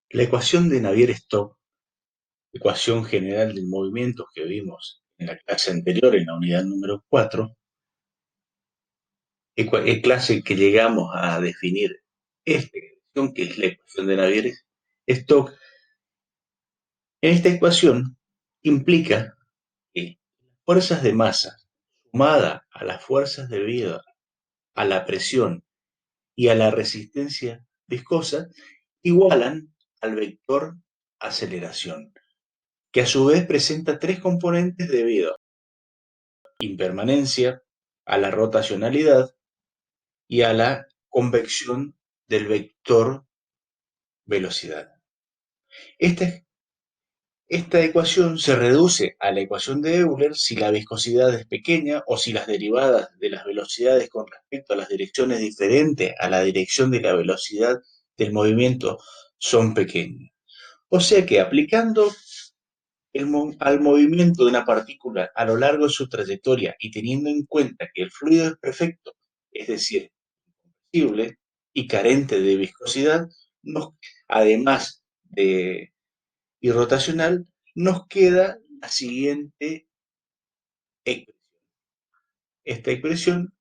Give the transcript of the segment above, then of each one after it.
La ecuación de Navier-Stokes, ecuación general del movimiento que vimos en la clase anterior, en la unidad número 4, clase que llegamos a definir esta ecuación, que es la ecuación de Navier-Stokes. En esta ecuación implica que las fuerzas de masa sumadas a las fuerzas debidas a la presión y a la resistencia viscosa igualan al vector aceleración, que a su vez presenta tres componentes debido a la impermanencia, a la rotacionalidad y a la convección del vector velocidad. Esta ecuación se reduce a la ecuación de Euler si la viscosidad es pequeña o si las derivadas de las velocidades con respecto a las direcciones diferentes a la dirección de la velocidad del movimiento son pequeñas. O sea que aplicando al movimiento de una partícula a lo largo de su trayectoria y teniendo en cuenta que el fluido es perfecto, es decir, flexible y carente de viscosidad, además de irrotacional, nos queda la siguiente expresión. Esta expresión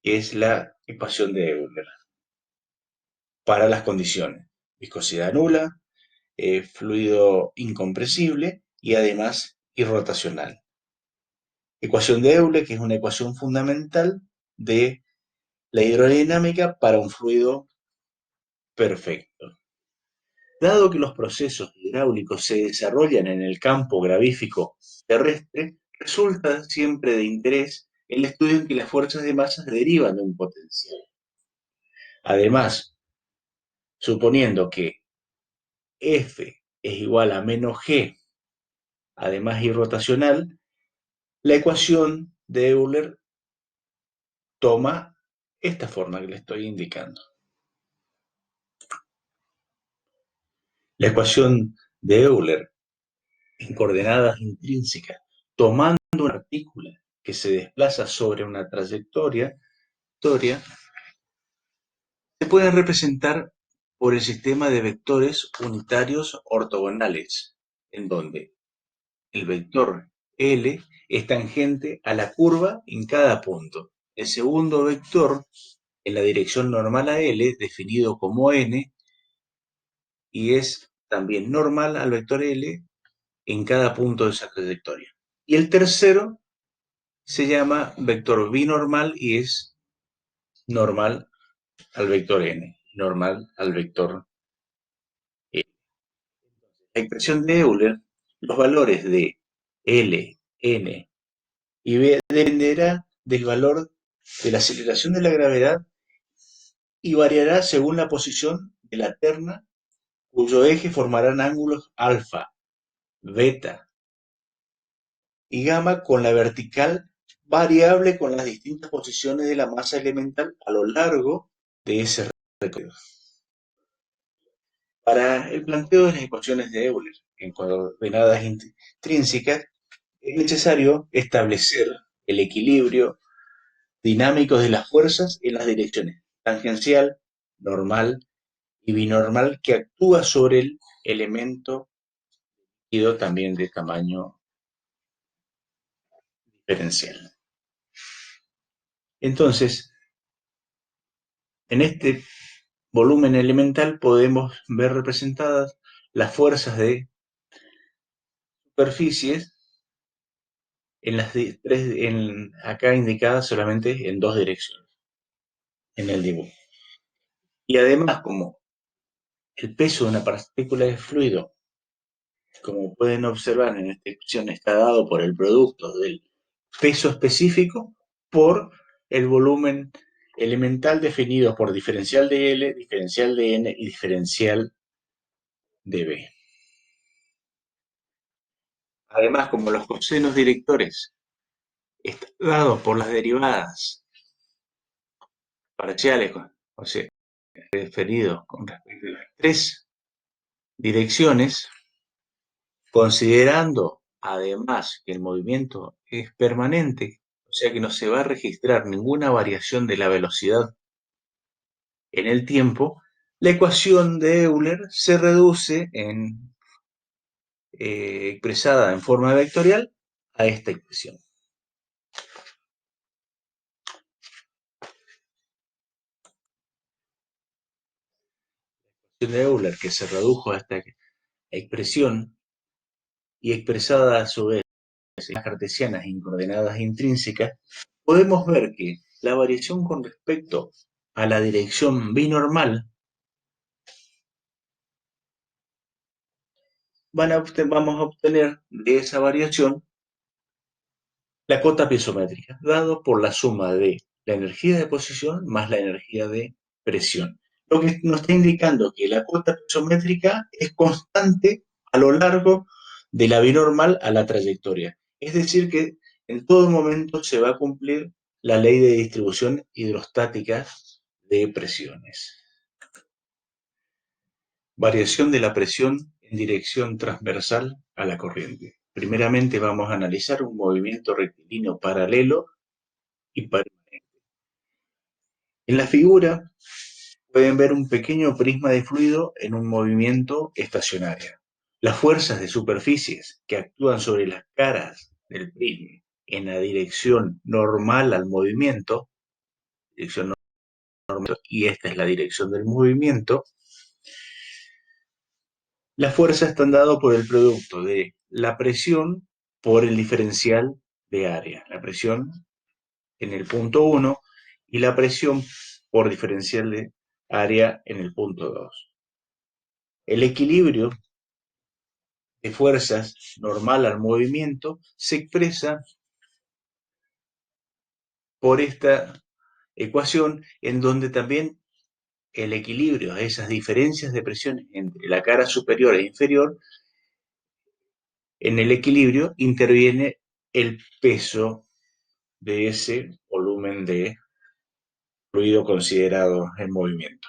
es la ecuación de Euler para las condiciones: viscosidad nula, fluido incompresible y además irrotacional. Ecuación de Euler, que es una ecuación fundamental de la hidrodinámica para un fluido perfecto. Dado que los procesos hidráulicos se desarrollan en el campo gravífico terrestre, resulta siempre de interés el estudio en que las fuerzas de masa derivan de un potencial. Además, suponiendo que F es igual a menos G, además irrotacional, la ecuación de Euler toma esta forma que le estoy indicando. La ecuación de Euler en coordenadas intrínsecas, tomando una partícula que se desplaza sobre una trayectoria, se puede representar por el sistema de vectores unitarios ortogonales, en donde el vector L es tangente a la curva en cada punto. El segundo vector en la dirección normal a L, definido como N, y es también normal al vector L en cada punto de esa trayectoria. Y el tercero se llama vector binormal y es normal al vector n, normal al vector e. La expresión de Euler, los valores de L, n y b dependerá del valor de la aceleración de la gravedad y variará según la posición de la terna, cuyo eje formarán ángulos alfa, beta y gamma con la vertical variable con las distintas posiciones de la masa elemental a lo largo de ese recorrido. Para el planteo de las ecuaciones de Euler en coordenadas intrínsecas es necesario establecer el equilibrio dinámico de las fuerzas en las direcciones tangencial, normal y binormal que actúa sobre el elemento líquido también de tamaño diferencial. Entonces, en este volumen elemental podemos ver representadas las fuerzas de superficies en las acá indicadas solamente en dos direcciones en el dibujo. Y además, como el peso de una partícula de fluido, como pueden observar en esta ecuación, está dado por el producto del peso específico por el volumen elemental definido por diferencial de L, diferencial de N y diferencial de B. Además, como los cosenos directores están dados por las derivadas parciales, o sea, referidos con respecto a las tres direcciones, considerando además que el movimiento es permanente, o sea que no se va a registrar ninguna variación de la velocidad en el tiempo, La ecuación de Euler se reduce expresada en forma vectorial a esta expresión. La ecuación de Euler que se redujo a esta expresión y expresada a su vez en las cartesianas en coordenadas intrínsecas, podemos ver que la variación con respecto a la dirección binormal vamos a obtener de esa variación la cota piezométrica, dado por la suma de la energía de posición más la energía de presión. Lo que nos está indicando que la cota piezométrica es constante a lo largo de la binormal a la trayectoria. Es decir, que en todo momento se va a cumplir la ley de distribución hidrostática de presiones. Variación de la presión en dirección transversal a la corriente. Primeramente vamos a analizar un movimiento rectilíneo paralelo y permanente. En la figura pueden ver un pequeño prisma de fluido en un movimiento estacionario. Las fuerzas de superficies que actúan sobre las caras del prisma en la dirección normal al movimiento, dirección normal, y esta es la dirección del movimiento, las fuerzas están dadas por el producto de la presión por el diferencial de área. La presión en el punto 1 y la presión por diferencial de área en el punto 2. El equilibrio de fuerzas normal al movimiento se expresa por esta ecuación en donde también el equilibrio, esas diferencias de presión entre la cara superior e inferior, en el equilibrio interviene el peso de ese volumen de fluido considerado en movimiento.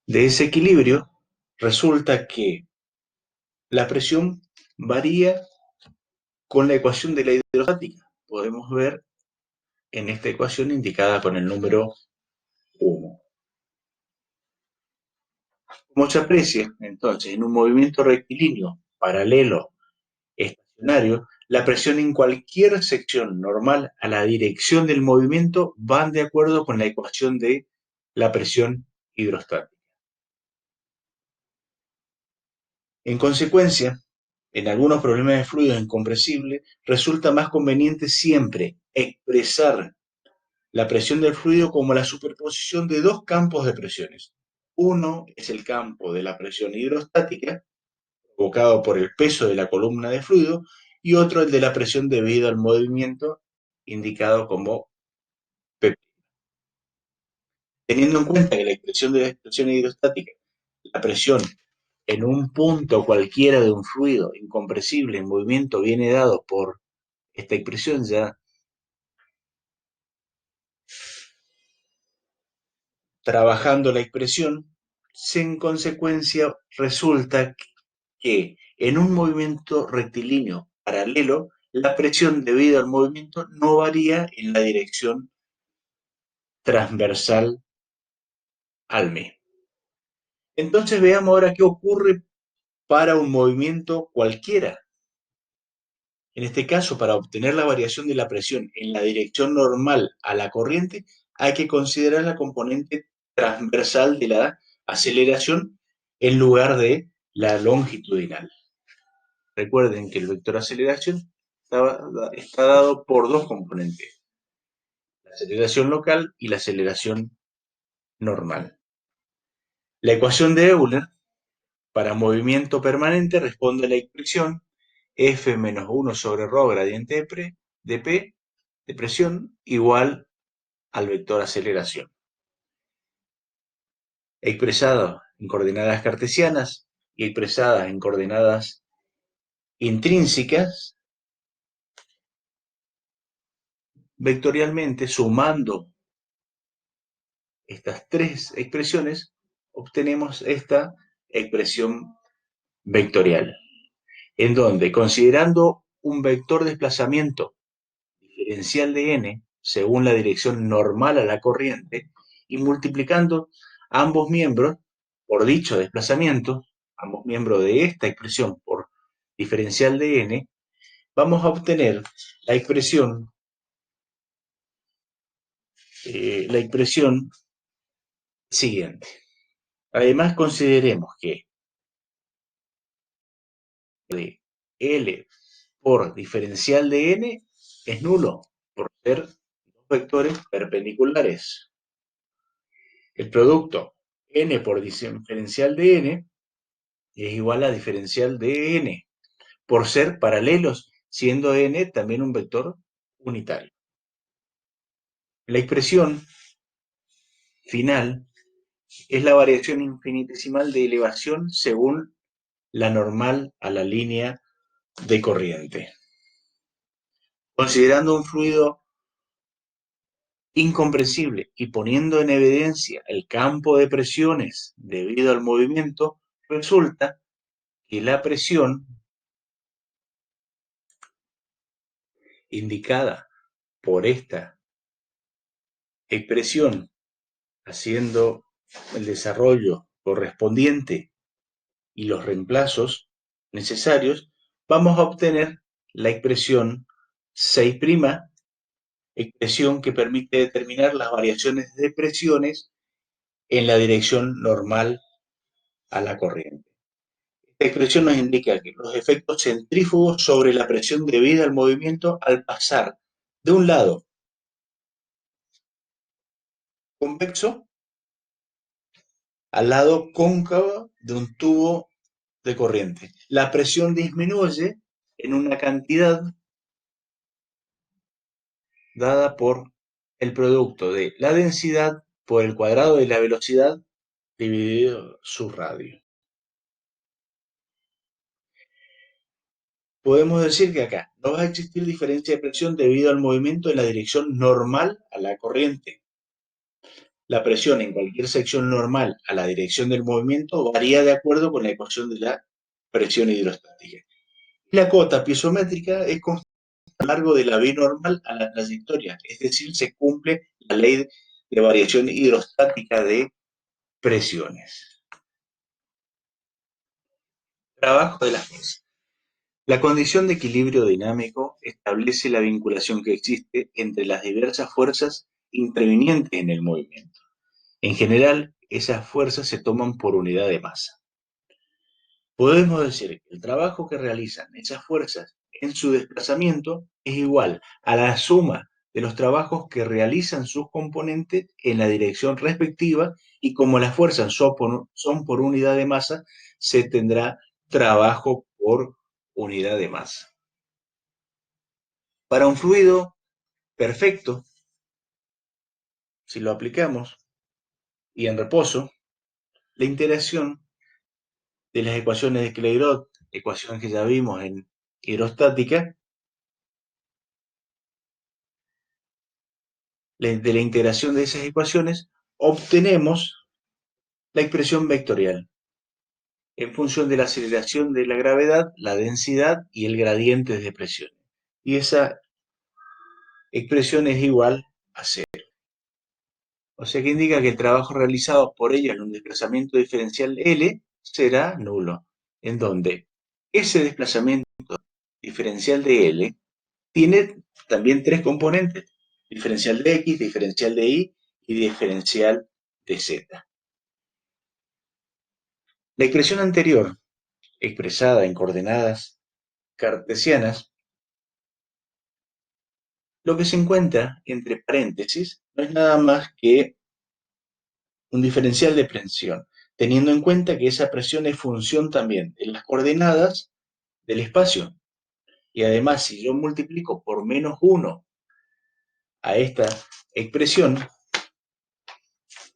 De ese equilibrio resulta que la presión varía con la ecuación de la hidrostática. Podemos ver en esta ecuación indicada con el número 1. Como se aprecia, entonces, en un movimiento rectilíneo paralelo estacionario, la presión en cualquier sección normal a la dirección del movimiento van de acuerdo con la ecuación de la presión hidrostática. En consecuencia, en algunos problemas de fluidos incompresibles, resulta más conveniente siempre expresar la presión del fluido como la superposición de dos campos de presiones. Uno es el campo de la presión hidrostática, provocado por el peso de la columna de fluido, y otro el de la presión debido al movimiento, indicado como P. Teniendo en cuenta que la expresión de la expresión hidrostática, la presión en un punto cualquiera de un fluido incompresible en movimiento viene dado por esta expresión ya trabajando la expresión, en consecuencia resulta que en un movimiento rectilíneo paralelo, la presión debido al movimiento no varía en la dirección transversal al mismo. Entonces veamos ahora qué ocurre para un movimiento cualquiera. En este caso, para obtener la variación de la presión en la dirección normal a la corriente, hay que considerar la componente transversal de la aceleración en lugar de la longitudinal. Recuerden que el vector aceleración está dado por dos componentes, la aceleración local y la aceleración normal. La ecuación de Euler para movimiento permanente responde a la expresión F menos 1 sobre ρ gradiente de P de presión igual al vector aceleración. Expresado en coordenadas cartesianas y expresada en coordenadas intrínsecas, vectorialmente sumando estas tres expresiones, obtenemos esta expresión vectorial, en donde, considerando un vector de desplazamiento diferencial de n, según la dirección normal a la corriente y multiplicando ambos miembros por dicho desplazamiento, ambos miembros de esta expresión por diferencial de n, vamos a obtener la expresión, siguiente. Además, consideremos que de L por diferencial de n es nulo, por ser dos vectores perpendiculares. El producto n por diferencial de n es igual a diferencial de n, por ser paralelos, siendo n también un vector unitario. La expresión final es la variación infinitesimal de elevación según la normal a la línea de corriente. Considerando un fluido incomprensible y poniendo en evidencia el campo de presiones debido al movimiento, resulta que la presión indicada por esta expresión, haciendo el desarrollo correspondiente y los reemplazos necesarios, vamos a obtener la expresión 6', expresión que permite determinar las variaciones de presiones en la dirección normal a la corriente. Esta expresión nos indica que los efectos centrífugos sobre la presión debida al movimiento al pasar de un lado convexo al lado cóncavo de un tubo de corriente. La presión disminuye en una cantidad dada por el producto de la densidad por el cuadrado de la velocidad dividido su radio. Podemos decir que acá no va a existir diferencia de presión debido al movimiento en la dirección normal a la corriente. La presión en cualquier sección normal a la dirección del movimiento varía de acuerdo con la ecuación de la presión hidrostática. La cota piezométrica es constante a lo largo de la vía normal a la trayectoria, es decir, se cumple la ley de variación hidrostática de presiones. Trabajo de la fuerza. La condición de equilibrio dinámico establece la vinculación que existe entre las diversas fuerzas intervinientes en el movimiento. En general, esas fuerzas se toman por unidad de masa. Podemos decir que el trabajo que realizan esas fuerzas en su desplazamiento es igual a la suma de los trabajos que realizan sus componentes en la dirección respectiva, y como las fuerzas son por unidad de masa, se tendrá trabajo por unidad de masa. Para un fluido perfecto, si lo aplicamos y en reposo, la integración de las ecuaciones de Clairaut, ecuación que ya vimos en hidrostática, de la integración de esas ecuaciones, obtenemos la expresión vectorial en función de la aceleración de la gravedad, la densidad y el gradiente de presión. Y esa expresión es igual a cero. O sea que indica que el trabajo realizado por ella en un desplazamiento diferencial L será nulo, en donde ese desplazamiento diferencial de L tiene también tres componentes: diferencial de X, diferencial de Y y diferencial de Z. La expresión anterior, expresada en coordenadas cartesianas, lo que se encuentra entre paréntesis no es nada más que un diferencial de presión, teniendo en cuenta que esa presión es función también de las coordenadas del espacio. Y además, si yo multiplico por -1 a esta expresión,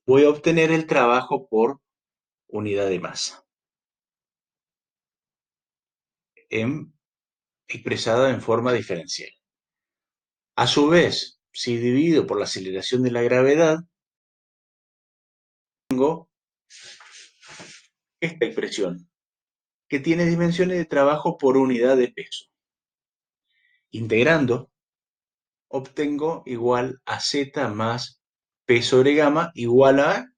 voy a obtener el trabajo por unidad de masa, expresada en forma diferencial. A su vez, si divido por la aceleración de la gravedad, tengo esta expresión, que tiene dimensiones de trabajo por unidad de peso. Integrando, obtengo igual a z más p sobre gamma igual a